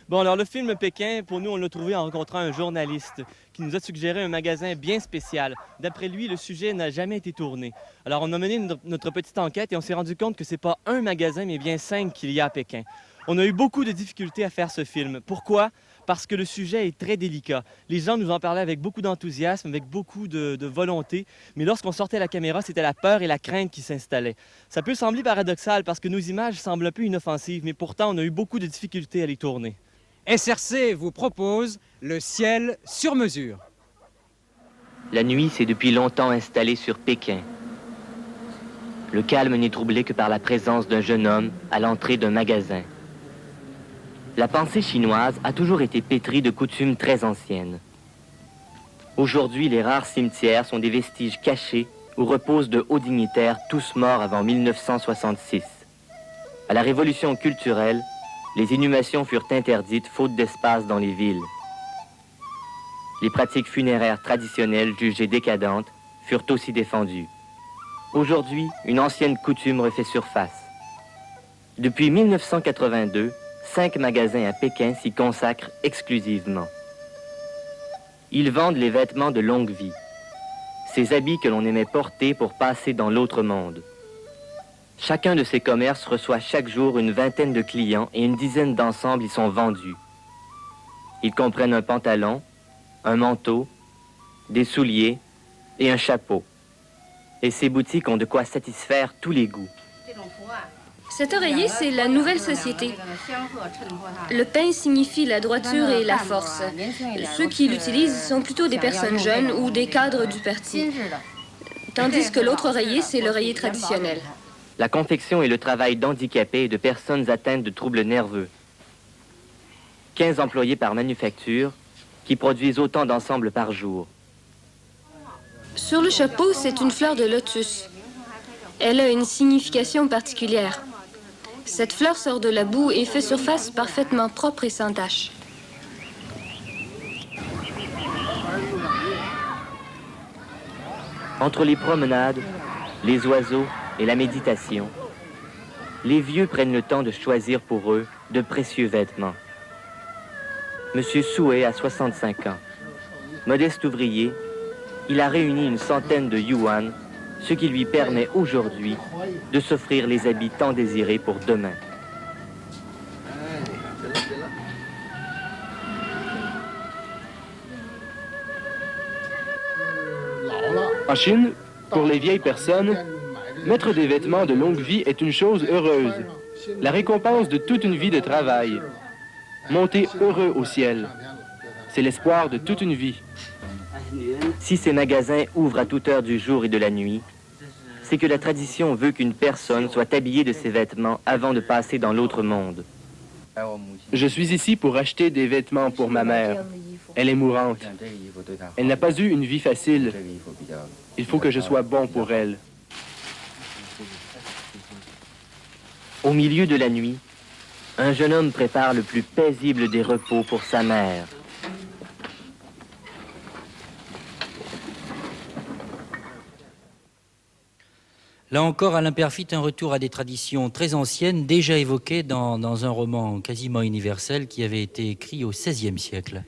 Bon, alors le film Pékin, pour nous, on l'a trouvé en rencontrant un journaliste qui nous a suggéré un magasin bien spécial. D'après lui, le sujet n'a jamais été tourné. Alors on a mené notre petite enquête et on s'est rendu compte que c'est pas un magasin, mais bien 5 qu'il y a à Pékin. On a eu beaucoup de difficultés à faire ce film. Pourquoi? Parce que le sujet est très délicat. Les gens nous en parlaient avec beaucoup d'enthousiasme, avec beaucoup de volonté, mais lorsqu'on sortait la caméra, c'était la peur et la crainte qui s'installaient. Ça peut sembler paradoxal parce que nos images semblent un peu inoffensives, mais pourtant on a eu beaucoup de difficultés à les tourner. SRC vous propose le ciel sur mesure. La nuit s'est depuis longtemps installée sur Pékin. Le calme n'est troublé que par la présence d'un jeune homme à l'entrée d'un magasin. La pensée chinoise a toujours été pétrie de coutumes très anciennes. Aujourd'hui, les rares cimetières sont des vestiges cachés où reposent de hauts dignitaires tous morts avant 1966. À la révolution culturelle, les inhumations furent interdites faute d'espace dans les villes. Les pratiques funéraires traditionnelles jugées décadentes furent aussi défendues. Aujourd'hui, une ancienne coutume refait surface. Depuis 1982, 5 magasins à Pékin s'y consacrent exclusivement. Ils vendent les vêtements de longue vie, ces habits que l'on aimait porter pour passer dans l'autre monde. Chacun de ces commerces reçoit chaque jour une vingtaine de clients et une dizaine d'ensembles y sont vendus. Ils comprennent un pantalon, un manteau, des souliers et un chapeau. Et ces boutiques ont de quoi satisfaire tous les goûts. Cet oreiller, c'est la nouvelle société. Le pain signifie la droiture et la force. Ceux qui l'utilisent sont plutôt des personnes jeunes ou des cadres du parti. Tandis que l'autre oreiller, c'est l'oreiller traditionnel. La confection est le travail d'handicapés et de personnes atteintes de troubles nerveux. 15 employés par manufacture qui produisent autant d'ensembles par jour. Sur le chapeau, c'est une fleur de lotus. Elle a une signification particulière. Cette fleur sort de la boue et fait surface parfaitement propre et sans tache. Entre les promenades, les oiseaux et la méditation, les vieux prennent le temps de choisir pour eux de précieux vêtements. Monsieur Souhait a 65 ans. Modeste ouvrier, il a réuni une centaine de yuan, ce qui lui permet aujourd'hui de s'offrir les habits tant désirés pour demain. En Chine, pour les vieilles personnes, mettre des vêtements de longue vie est une chose heureuse, la récompense de toute une vie de travail. Monter heureux au ciel, c'est l'espoir de toute une vie. Si ces magasins ouvrent à toute heure du jour et de la nuit, c'est que la tradition veut qu'une personne soit habillée de ses vêtements avant de passer dans l'autre monde. Je suis ici pour acheter des vêtements pour ma mère. Elle est mourante. Elle n'a pas eu une vie facile. Il faut que je sois bon pour elle. Au milieu de la nuit, un jeune homme prépare le plus paisible des repos pour sa mère. Là encore, Alain Perfit, un retour à des traditions très anciennes, déjà évoquées dans un roman quasiment universel qui avait été écrit au XVIe siècle.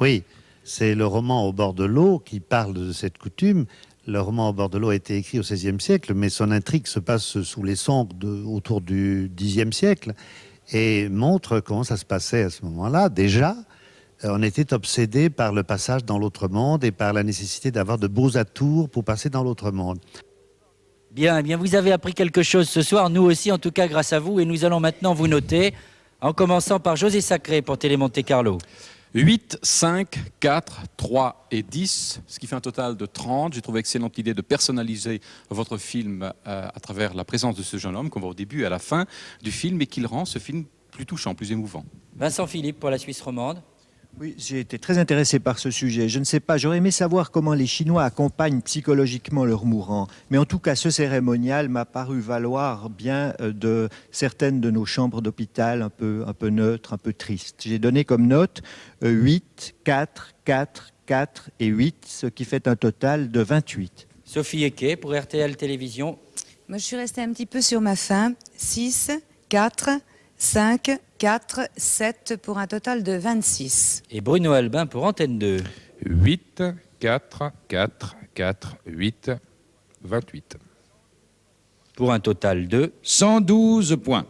Oui, c'est le roman Au bord de l'eau qui parle de cette coutume. Le roman Au bord de l'eau a été écrit au XVIe siècle, mais son intrigue se passe sous les cendres autour du Xe siècle et montre comment ça se passait à ce moment-là. Déjà, on était obsédé par le passage dans l'autre monde et par la nécessité d'avoir de beaux atours pour passer dans l'autre monde. Bien, eh bien, vous avez appris quelque chose ce soir, nous aussi en tout cas grâce à vous, et nous allons maintenant vous noter, en commençant par José Sacré pour Télé Monte Carlo. 8, 5, 4, 3 et 10, ce qui fait un total de 30. J'ai trouvé excellente idée de personnaliser votre film à travers la présence de ce jeune homme qu'on voit au début et à la fin du film et qu'il rend ce film plus touchant, plus émouvant. Vincent Philippe pour la Suisse romande. Oui, j'ai été très intéressé par ce sujet. Je ne sais pas, j'aurais aimé savoir comment les Chinois accompagnent psychologiquement leurs mourants. Mais en tout cas, ce cérémonial m'a paru valoir bien de certaines de nos chambres d'hôpital un peu neutres, un peu tristes. J'ai donné comme note 8, 4, 4, 4 et 8, ce qui fait un total de 28. Sophie Eke pour RTL Télévision. Moi, je suis restée un petit peu sur ma faim. 6, 4, 5, 4, 7 pour un total de 26. Et Bruno Albin pour Antenne 2. 8, 4, 4, 4, 8, 28. Pour un total de 112 points.